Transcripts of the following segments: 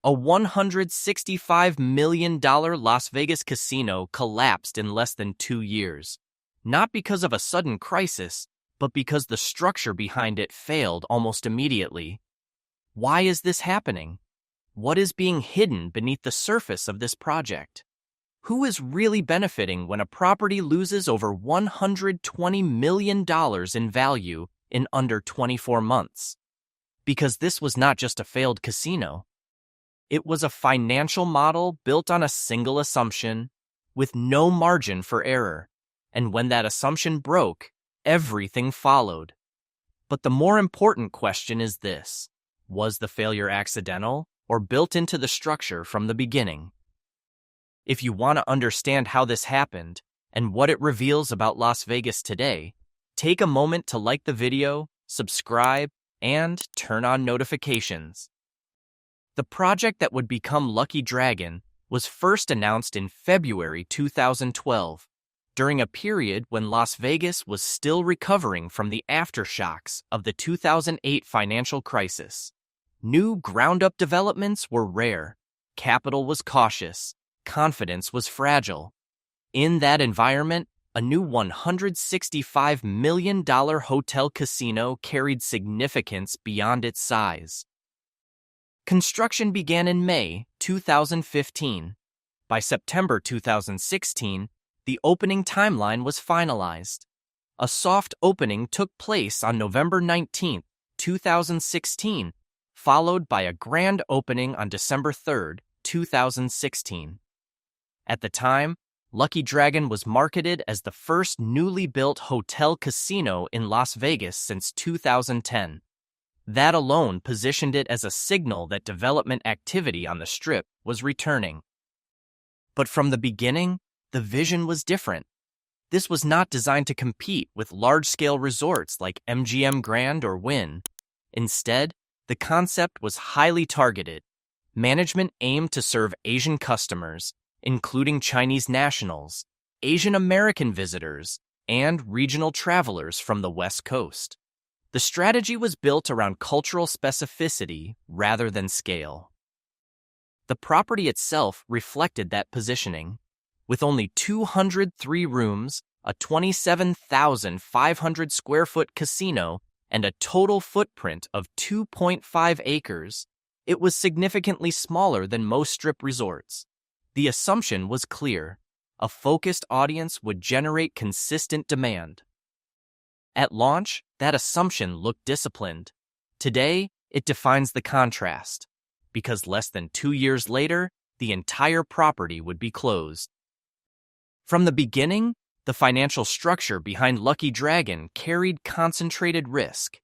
A $165 million Las Vegas casino collapsed in less than 2 years, not because of a sudden crisis, but because the structure behind it failed almost immediately. Why is this happening? What is being hidden beneath the surface of this project? Who is really benefiting when a property loses over $120 million in value in under 24 months? Because this was not just a failed casino. It was a financial model built on a single assumption, with no margin for error. And when that assumption broke, everything followed. But the more important question is this: was the failure accidental or built into the structure from the beginning? If you want to understand how this happened and what it reveals about Las Vegas today, take a moment to like the video, subscribe, and turn on notifications. The project that would become Lucky Dragon was first announced in February 2012, during a period when Las Vegas was still recovering from the aftershocks of the 2008 financial crisis. New ground-up developments were rare, capital was cautious, confidence was fragile. In that environment, a new $165 million hotel casino carried significance beyond its size. Construction began in May 2015. By September 2016, the opening timeline was finalized. A soft opening took place on November 19, 2016, followed by a grand opening on December 3, 2016. At the time, Lucky Dragon was marketed as the first newly built hotel casino in Las Vegas since 2010. That alone positioned it as a signal that development activity on the Strip was returning. But from the beginning, the vision was different. This was not designed to compete with large-scale resorts like MGM Grand or Wynn. Instead, the concept was highly targeted. Management aimed to serve Asian customers, including Chinese nationals, Asian American visitors, and regional travelers from the West Coast. The strategy was built around cultural specificity rather than scale. The property itself reflected that positioning. With only 203 rooms, a 27,500 square foot casino, and a total footprint of 2.5 acres, it was significantly smaller than most Strip resorts. The assumption was clear: a focused audience would generate consistent demand. At launch, that assumption looked disciplined. Today, it defines the contrast, because less than 2 years later, the entire property would be closed. From the beginning, the financial structure behind Lucky Dragon carried concentrated risk.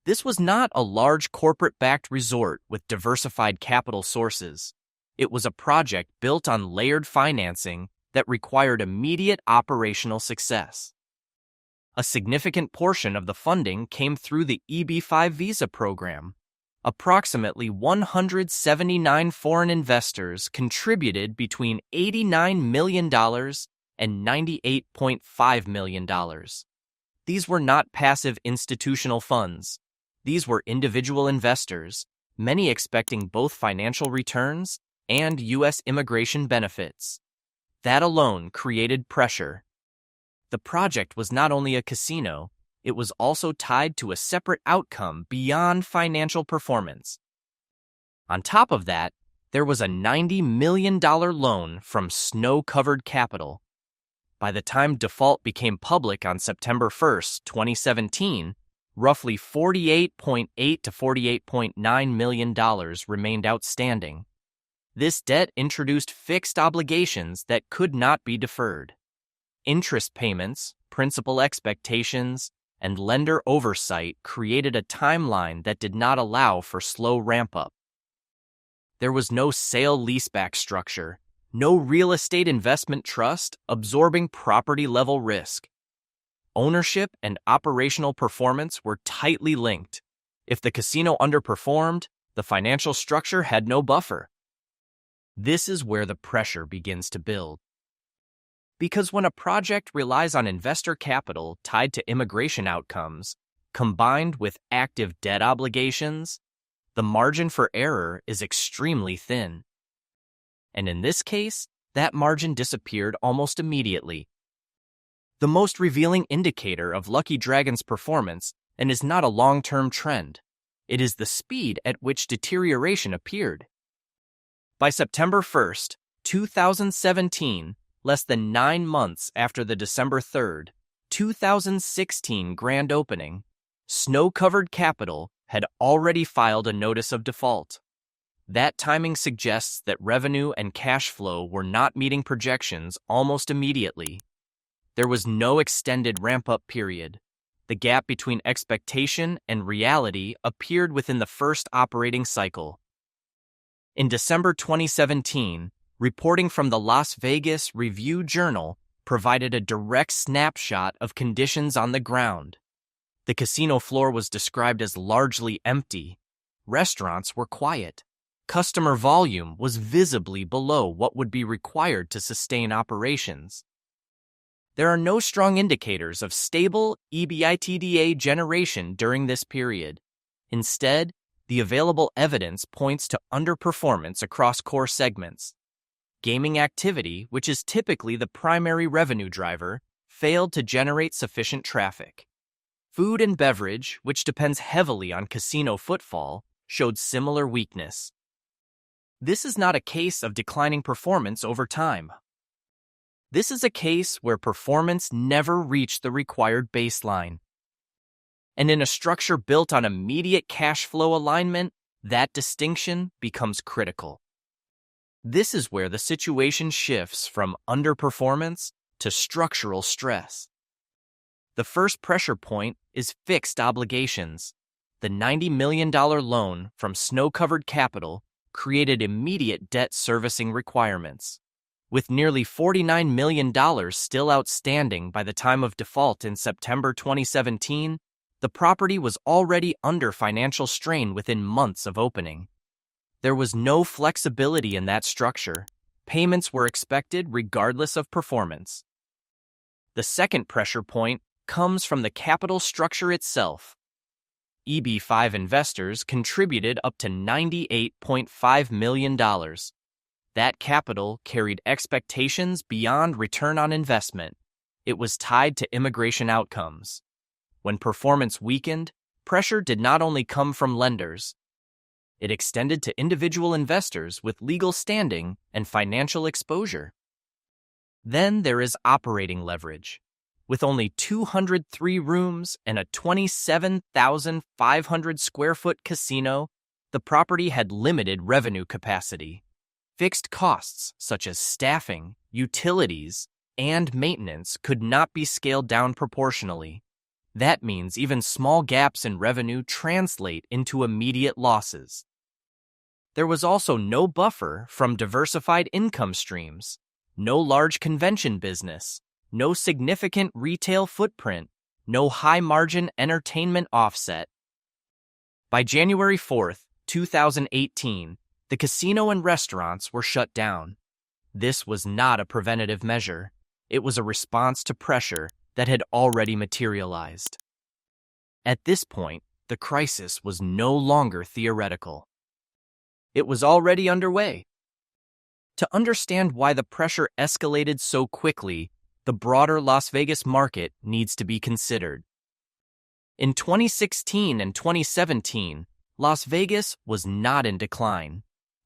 This was not a large corporate-backed resort with diversified capital sources. It was a project built on layered financing that required immediate operational success. A significant portion of the funding came through the EB-5 visa program. Approximately 179 foreign investors contributed between $89 million and $98.5 million. These were not passive institutional funds. These were individual investors, many expecting both financial returns and U.S. immigration benefits. That alone created pressure. The project was not only a casino, it was also tied to a separate outcome beyond financial performance. On top of that, there was a $90 million loan from snow-covered capital. By the time default became public on September 1, 2017, roughly $48.8 to $48.9 million remained outstanding. This debt introduced fixed obligations that could not be deferred. Interest payments, principal expectations, and lender oversight created a timeline that did not allow for slow ramp-up. There was no sale-leaseback structure, no real estate investment trust absorbing property-level risk. Ownership and operational performance were tightly linked. If the casino underperformed, the financial structure had no buffer. This is where the pressure begins to build. Because when a project relies on investor capital tied to immigration outcomes, combined with active debt obligations, the margin for error is extremely thin. And in this case, that margin disappeared almost immediately. The most revealing indicator of Lucky Dragon's performance, and is not a long-term trend, it is the speed at which deterioration appeared. By September 1st, 2017, less than 9 months after the December 3rd, 2016 grand opening, snow-covered Capital had already filed a notice of default. That timing suggests that revenue and cash flow were not meeting projections almost immediately. There was no extended ramp-up period. The gap between expectation and reality appeared within the first operating cycle. In December 2017, reporting from the Las Vegas Review-Journal provided a direct snapshot of conditions on the ground. The casino floor was described as largely empty. Restaurants were quiet. Customer volume was visibly below what would be required to sustain operations. There are no strong indicators of stable EBITDA generation during this period. Instead, the available evidence points to underperformance across core segments. Gaming activity, which is typically the primary revenue driver, failed to generate sufficient traffic. Food and beverage, which depends heavily on casino footfall, showed similar weakness. This is not a case of declining performance over time. This is a case where performance never reached the required baseline. And in a structure built on immediate cash flow alignment, that distinction becomes critical. This is where the situation shifts from underperformance to structural stress. The first pressure point is fixed obligations. The $90 million loan from snow-covered Capital created immediate debt servicing requirements. With nearly $49 million still outstanding by the time of default in September 2017, the property was already under financial strain within months of opening. There was no flexibility in that structure. Payments were expected regardless of performance. The second pressure point comes from the capital structure itself. EB5 investors contributed up to $98.5 million. That capital carried expectations beyond return on investment. It was tied to immigration outcomes. When performance weakened, pressure did not only come from lenders. It extended to individual investors with legal standing and financial exposure. Then there is operating leverage. With only 203 rooms and a 27,500 square foot casino, the property had limited revenue capacity. Fixed costs such as staffing, utilities, and maintenance could not be scaled down proportionally. That means even small gaps in revenue translate into immediate losses. There was also no buffer from diversified income streams, no large convention business, no significant retail footprint, no high-margin entertainment offset. By January 4, 2018, the casino and restaurants were shut down. This was not a preventative measure. It was a response to pressure that had already materialized. At this point, the crisis was no longer theoretical. It was already underway. To understand why the pressure escalated so quickly, the broader Las Vegas market needs to be considered. In 2016 and 2017, Las Vegas was not in decline.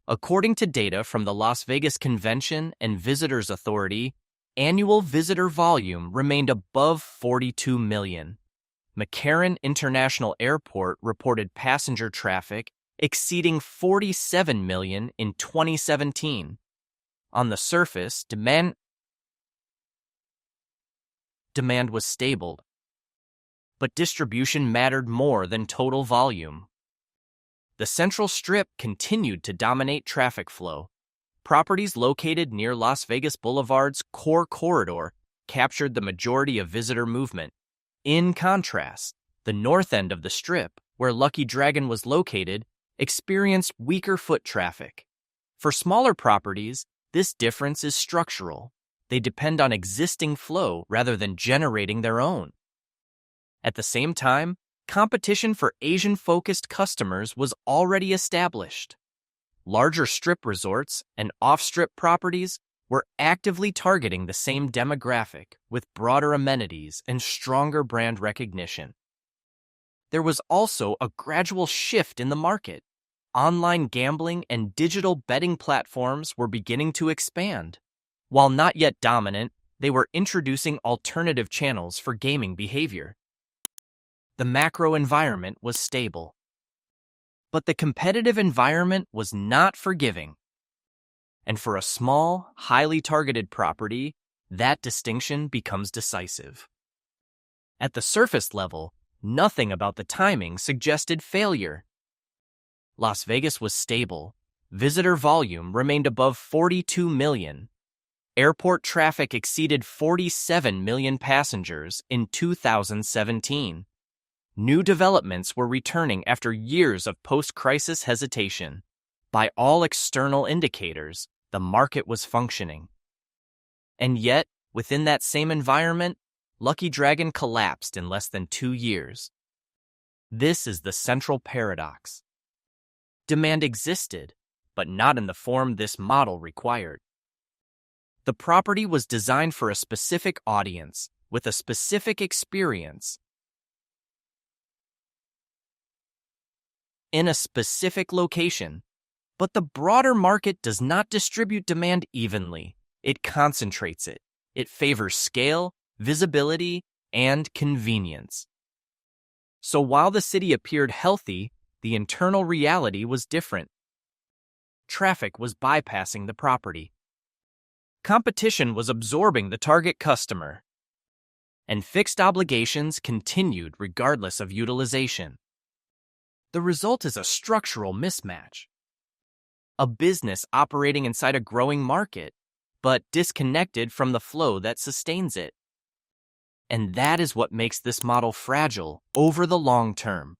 According to data from the Las Vegas Convention and Visitors Authority, annual visitor volume remained above 42 million. McCarran International Airport reported passenger traffic exceeding 47 million in 2017. On the surface, demand was stable, but distribution mattered more than total volume. The Central Strip continued to dominate traffic flow. Properties located near Las Vegas Boulevard's core corridor captured the majority of visitor movement. In contrast, the north end of the Strip, where Lucky Dragon was located, experienced weaker foot traffic. For smaller properties, this difference is structural. They depend on existing flow rather than generating their own. At the same time, competition for Asian-focused customers was already established. Larger strip resorts and off-strip properties were actively targeting the same demographic with broader amenities and stronger brand recognition. There was also a gradual shift in the market. Online gambling and digital betting platforms were beginning to expand. While not yet dominant, they were introducing alternative channels for gaming behavior. The macro environment was stable. But the competitive environment was not forgiving. And for a small, highly targeted property, that distinction becomes decisive. At the surface level, nothing about the timing suggested failure. Las Vegas was stable. Visitor volume remained above 42 million. Airport traffic exceeded 47 million passengers in 2017. New developments were returning after years of post-crisis hesitation. By all external indicators, the market was functioning. And yet, within that same environment, Lucky Dragon collapsed in less than 2 years. This is the central paradox. Demand existed, but not in the form this model required. The property was designed for a specific audience, with a specific experience, in a specific location. But the broader market does not distribute demand evenly. It concentrates it. It favors scale, visibility, and convenience. So while the city appeared healthy, the internal reality was different. Traffic was bypassing the property. Competition was absorbing the target customer. And fixed obligations continued regardless of utilization. The result is a structural mismatch. A business operating inside a growing market, but disconnected from the flow that sustains it. And that is what makes this model fragile over the long term.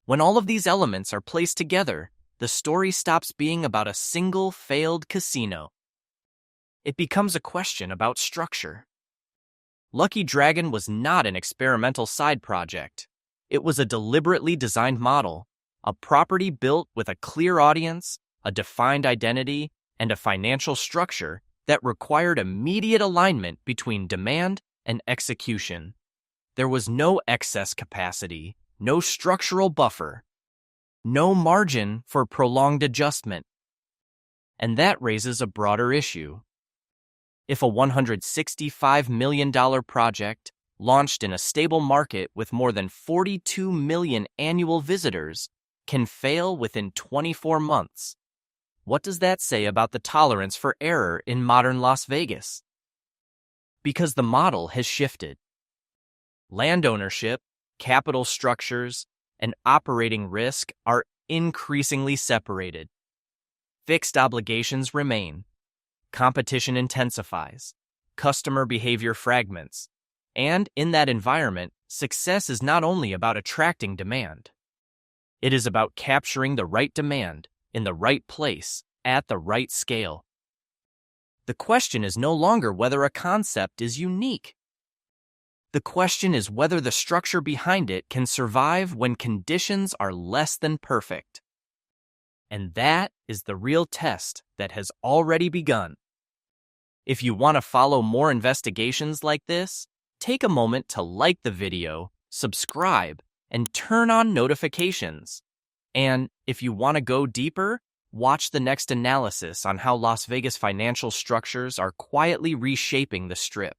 When all of these elements are placed together, the story stops being about a single failed casino. It becomes a question about structure. Lucky Dragon was not an experimental side project. It was a deliberately designed model, a property built with a clear audience, a defined identity, and a financial structure that required immediate alignment between demand and execution. There was no excess capacity, no structural buffer, no margin for prolonged adjustment. And that raises a broader issue. If a $165 million project launched in a stable market with more than 42 million annual visitors can fail within 24 months, what does that say about the tolerance for error in modern Las Vegas? Because the model has shifted. Land ownership, capital structures, and operating risk are increasingly separated. Fixed obligations remain. Competition intensifies. Customer behavior fragments. And in that environment, success is not only about attracting demand. It is about capturing the right demand in the right place at the right scale. The question is no longer whether a concept is unique. The question is whether the structure behind it can survive when conditions are less than perfect. And that is the real test that has already begun. If you want to follow more investigations like this, take a moment to like the video, subscribe, and turn on notifications. And if you want to go deeper, watch the next analysis on how Las Vegas financial structures are quietly reshaping the Strip.